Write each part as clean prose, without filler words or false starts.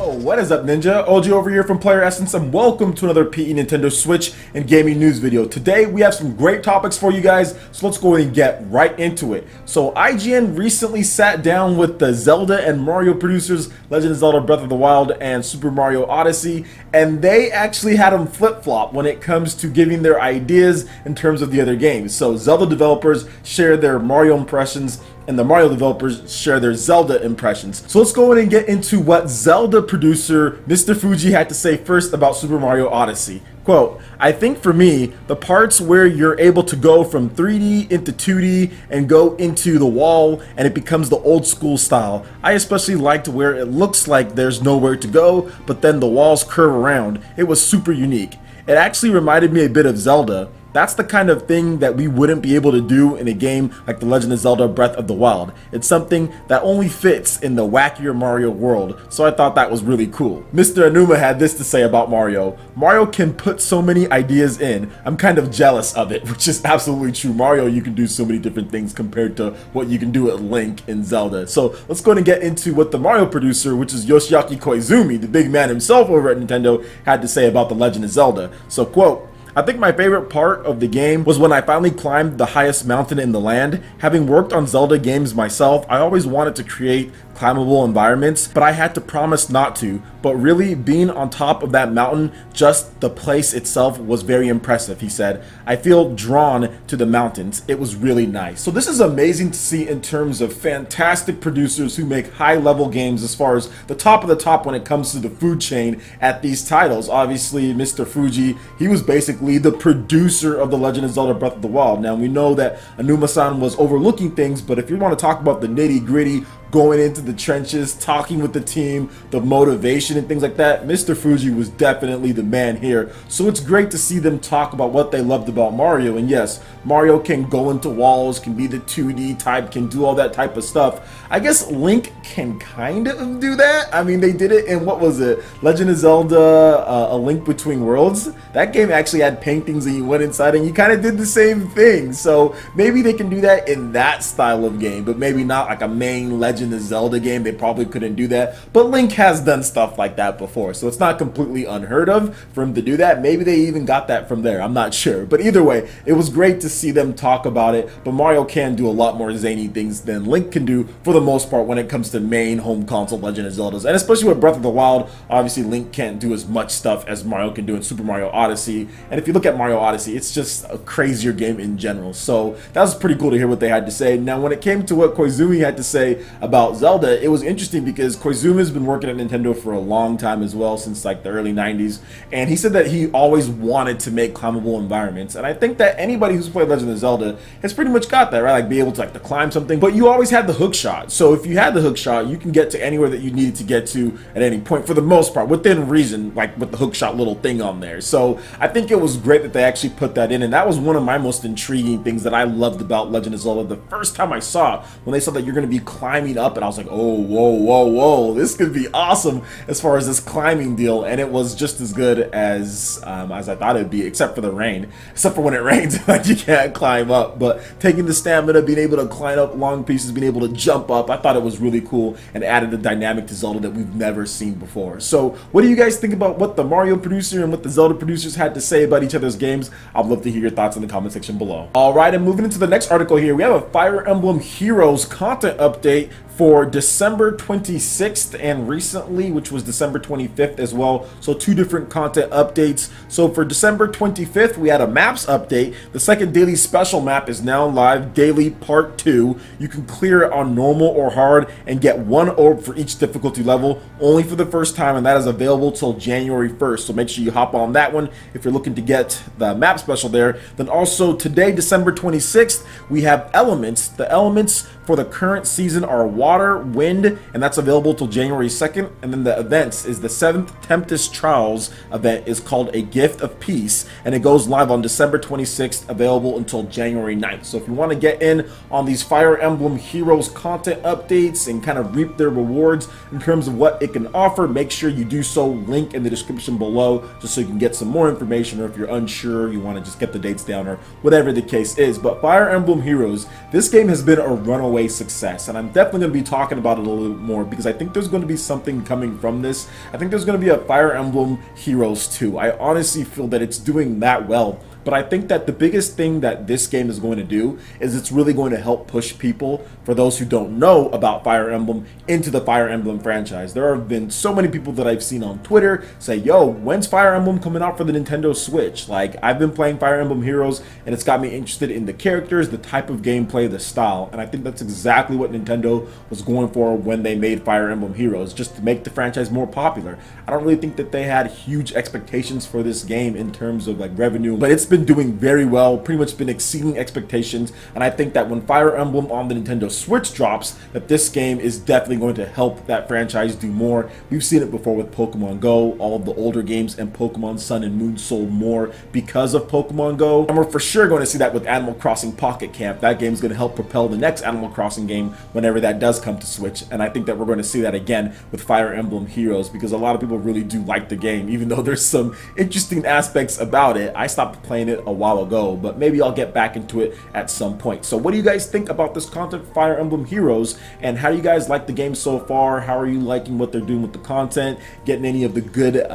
Yo, what is up, Ninja? OG over here from Player Essence, and welcome to another PE Nintendo Switch and gaming news video. Today we have some great topics for you guys, so let's go ahead and get right into it. So IGN recently sat down with the Zelda and Mario producers, Legend of Zelda Breath of the Wild and Super Mario Odyssey, and they actually had them flip-flop when it comes to giving their ideas in terms of the other games. So Zelda developers share their Mario impressions, and the Mario developers share their Zelda impressions. So let's go in and get into what Zelda producer Mr. Fuji had to say first about Super Mario Odyssey. Quote, "I think for me, the parts where you're able to go from 3D into 2D and go into the wall and it becomes the old school style. I especially liked where it looks like there's nowhere to go, but then the walls curve around. It was super unique. It actually reminded me a bit of Zelda. That's the kind of thing that we wouldn't be able to do in a game like The Legend of Zelda Breath of the Wild. It's something that only fits in the wackier Mario world, so I thought that was really cool." Mr. Anuma had this to say about Mario. "Mario can put so many ideas in. I'm kind of jealous of it," which is absolutely true. Mario, you can do so many different things compared to what you can do with Link in Zelda. So let's go ahead and get into what the Mario producer, which is Yoshiaki Koizumi, the big man himself over at Nintendo, had to say about The Legend of Zelda. So quote, "I think my favorite part of the game was when I finally climbed the highest mountain in the land. Having worked on Zelda games myself, I always wanted to create climbable environments, but I had to promise not to. But really, being on top of that mountain, just the place itself was very impressive," he said. "I feel drawn to the mountains. It was really nice." So this is amazing to see in terms of fantastic producers who make high-level games as far as the top of the top when it comes to the food chain at these titles. Obviously, Mr. Fuji, he was basically the producer of The Legend of Zelda Breath of the Wild. Now, we know that Anuma-san was overlooking things, but if you want to talk about the nitty-gritty, going into the trenches, talking with the team, the motivation and things like that, Mr. Fuji was definitely the man here. So it's great to see them talk about what they loved about Mario. And yes, Mario can go into walls, can be the 2D type, can do all that type of stuff. I guess Link can kind of do that. I mean, they did it in, what was it, Legend of Zelda A Link Between Worlds? That game actually had paintings and you went inside and you kind of did the same thing. So maybe they can do that in that style of game, but maybe not like a main Legend of Zelda game. They probably couldn't do that, but Link has done stuff like that before, so it's not completely unheard of for him to do that. Maybe they even got that from there, I'm not sure, but either way, it was great to see them talk about it. But Mario can do a lot more zany things than Link can do for the most part when it comes to main home console Legend of Zeldas, and especially with Breath of the Wild. Obviously Link can't do as much stuff as Mario can do in Super Mario Odyssey, and if you look at Mario Odyssey, it's just a crazier game in general. So that was pretty cool to hear what they had to say. Now when it came to what Koizumi had to say about Zelda, it was interesting because Koizumi's been working at Nintendo for a long time as well, since like the early 90s, and he said that he always wanted to make climbable environments, and I think that anybody who's played Legend of Zelda has pretty much got that, right? Like be able to to climb something, but you always had the hook shot. So if you had the hook shot, you can get to anywhere that you needed to get to at any point for the most part, within reason, like with the hook shot little thing on there. So I think it was great that they actually put that in, and that was one of my most intriguing things that I loved about Legend of Zelda the first time I saw it, when they said that you're going to be climbing up, and I was like, oh, whoa, this could be awesome as far as this climbing deal. And it was just as good as I thought it'd be, except for the rain. Except for when it rains, like you can't climb up. But taking the stamina, being able to climb up long pieces, being able to jump up, I thought it was really cool and added a dynamic to Zelda that we've never seen before. So what do you guys think about what the Mario producer and what the Zelda producers had to say about each other's games? I'd love to hear your thoughts in the comment section below. Alright, and moving into the next article here, we have a Fire Emblem Heroes Content update for December 26th and recently, which was December 25th as well. So two different content updates. So for December 25th, we had a maps update. The second daily special map is now live, Daily Part 2. You can clear it on normal or hard and get one orb for each difficulty level, only for the first time, and that is available till January 1st. So make sure you hop on that one if you're looking to get the map special there. Then also today, December 26th, we have elements. The elements for the current season are water, wind, and that's available till January 2nd. And then the events is the 7th Tempest Trials event is called A Gift of Peace, and it goes live on December 26th, available until January 9th. So if you want to get in on these Fire Emblem Heroes content updates and kind of reap their rewards in terms of what it can offer, make sure you do so. Link in the description below, just so you can get some more information, or if you're unsure, you want to just get the dates down or whatever the case is. But Fire Emblem Heroes, this game has been a runaway runaway success, and I'm definitely going to be talking about it a little bit more because I think there's going to be something coming from this. I think there's going to be a Fire Emblem Heroes 2. I honestly feel that it's doing that well. But I think that the biggest thing that this game is going to do is it's really going to help push people, for those who don't know about Fire Emblem, into the Fire Emblem franchise. There have been so many people that I've seen on Twitter say, yo, when's Fire Emblem coming out for the Nintendo Switch? Like, I've been playing Fire Emblem Heroes and it's got me interested in the characters, the type of gameplay, the style. And I think that's exactly what Nintendo was going for when they made Fire Emblem Heroes, just to make the franchise more popular. I don't really think that they had huge expectations for this game in terms of like revenue, but it's been doing very well, pretty much been exceeding expectations, and I think that when Fire Emblem on the Nintendo Switch drops, that this game is definitely going to help that franchise do more. We've seen it before with Pokemon Go, all of the older games, and Pokemon Sun and Moon sold more because of Pokemon Go, and we're for sure going to see that with Animal Crossing Pocket Camp. That game's going to help propel the next Animal Crossing game whenever that does come to Switch, and I think that we're going to see that again with Fire Emblem Heroes, because a lot of people really do like the game, even though there's some interesting aspects about it. I stopped playing it a while ago, but maybe I'll get back into it at some point. So what do you guys think about this content for Fire Emblem Heroes, and how do you guys like the game so far? How are you liking what they're doing with the content, getting any of the good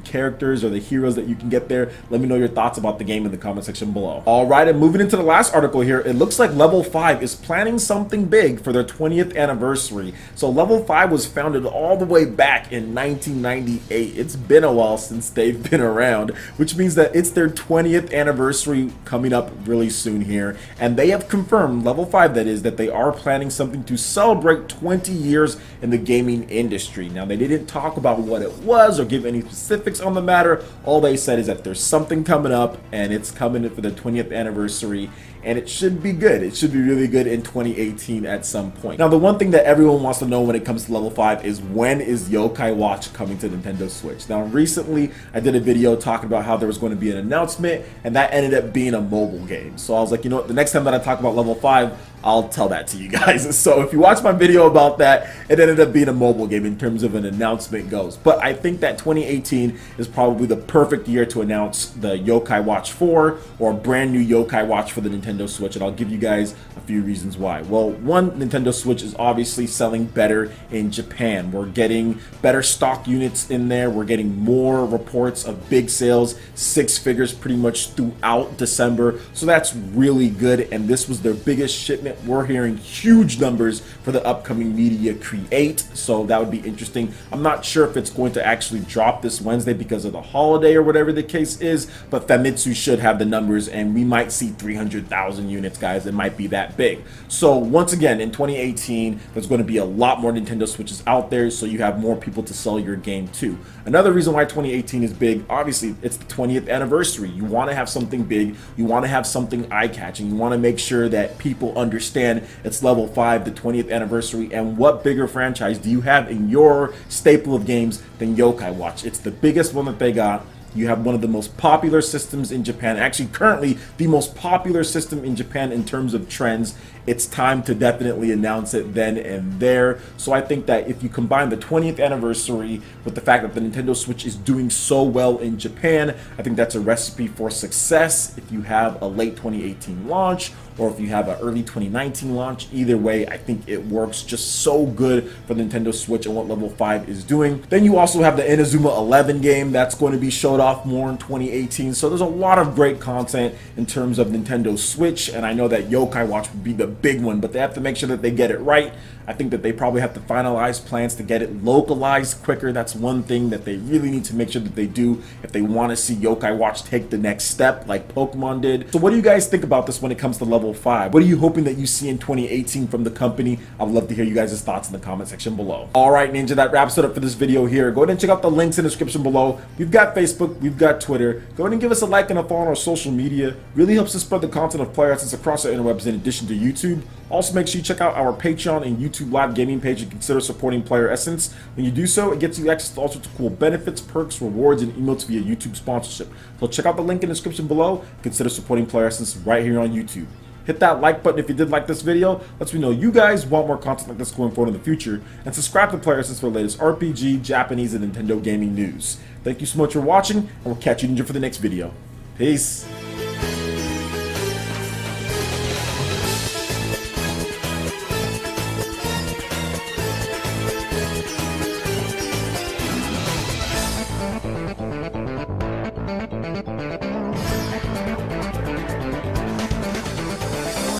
characters or the heroes that you can get there? Let me know your thoughts about the game in the comment section below. Alright, and moving into the last article here, it looks like Level5 is planning something big for their 20th anniversary. So Level5 was founded all the way back in 1998. It's been a while since they've been around, which means that it's their 20th anniversary coming up really soon here, and they have confirmed, Level5 that is, that they are planning something to celebrate 20 years in the gaming industry. Now, they didn't talk about what it was or give any specifics on the matter. All they said is that there's something coming up, and it's coming for the 20th anniversary, and it should be good. It should be really good in 2018 at some point. Now, the one thing that everyone wants to know when it comes to Level5 is, when is Yokai Watch coming to Nintendo Switch? Now, recently, I did a video talking about how there was going to be an announcement, and that ended up being a mobile game. So I was like, you know what, the next time that I talk about Level5, I'll tell that to you guys. So if you watch my video about that, it ended up being a mobile game in terms of an announcement goes. But I think that 2018 is probably the perfect year to announce the Yokai Watch 4 or a brand new Yokai Watch for the Nintendo Switch, and I'll give you guys a few reasons why. Well, one, Nintendo Switch is obviously selling better in Japan. We're getting better stock units in there. We're getting more reports of big sales, 6 figures pretty much throughout December. So that's really good, and this was their biggest shipment. We're hearing huge numbers for the upcoming Media Create, so that would be interesting. I'm not sure if it's going to actually drop this Wednesday because of the holiday or whatever the case is, but Famitsu should have the numbers, and we might see 300,000 units, guys. It might be that big. So once again, in 2018, there's going to be a lot more Nintendo Switches out there, so you have more people to sell your game to. Another reason why 2018 is big, obviously, it's the 20th anniversary. You want to have something big. You want to have something eye-catching. You want to make sure that people understand it's Level5, the 20th anniversary, and what bigger franchise do you have in your staple of games than Yokai Watch? It's the biggest one that they got. You have one of the most popular systems in Japan, actually currently the most popular system in Japan in terms of trends. It's time to definitely announce it then and there. So I think that if you combine the 20th anniversary with the fact that the Nintendo Switch is doing so well in Japan, I think that's a recipe for success. If you have a late 2018 launch, or if you have an early 2019 launch, either way, I think it works just so good for the Nintendo Switch and what Level5 is doing. Then you also have the Inazuma 11 game that's going to be showed off more in 2018. So there's a lot of great content in terms of Nintendo Switch, and I know that Yokai Watch would be the big one, but they have to make sure that they get it right. I think that they probably have to finalize plans to get it localized quicker. That's one thing that they really need to make sure that they do if they want to see Yokai Watch take the next step like Pokemon did. So what do you guys think about this when it comes to Level5? What are you hoping that you see in 2018 from the company? I would love to hear you guys' thoughts in the comment section below. Alright, Ninja, that wraps it up for this video here. Go ahead and check out the links in the description below. We've got Facebook, we've got Twitter. Go ahead and give us a like and a follow on our social media. Really helps us spread the content of Player Essence across the interwebs in addition to YouTube. Also, make sure you check out our Patreon and YouTube live gaming page and consider supporting Player Essence. When you do so, it gets you access to all sorts of cool benefits, perks, rewards, and emotes via YouTube sponsorship. So check out the link in the description below. Consider supporting Player Essence right here on YouTube. Hit that like button if you did like this video. Lets me know you guys want more content like this going forward in the future. And subscribe to Player Essence for the latest RPG, Japanese, and Nintendo gaming news. Thank you so much for watching, and we'll catch you, Ninja, for the next video. Peace.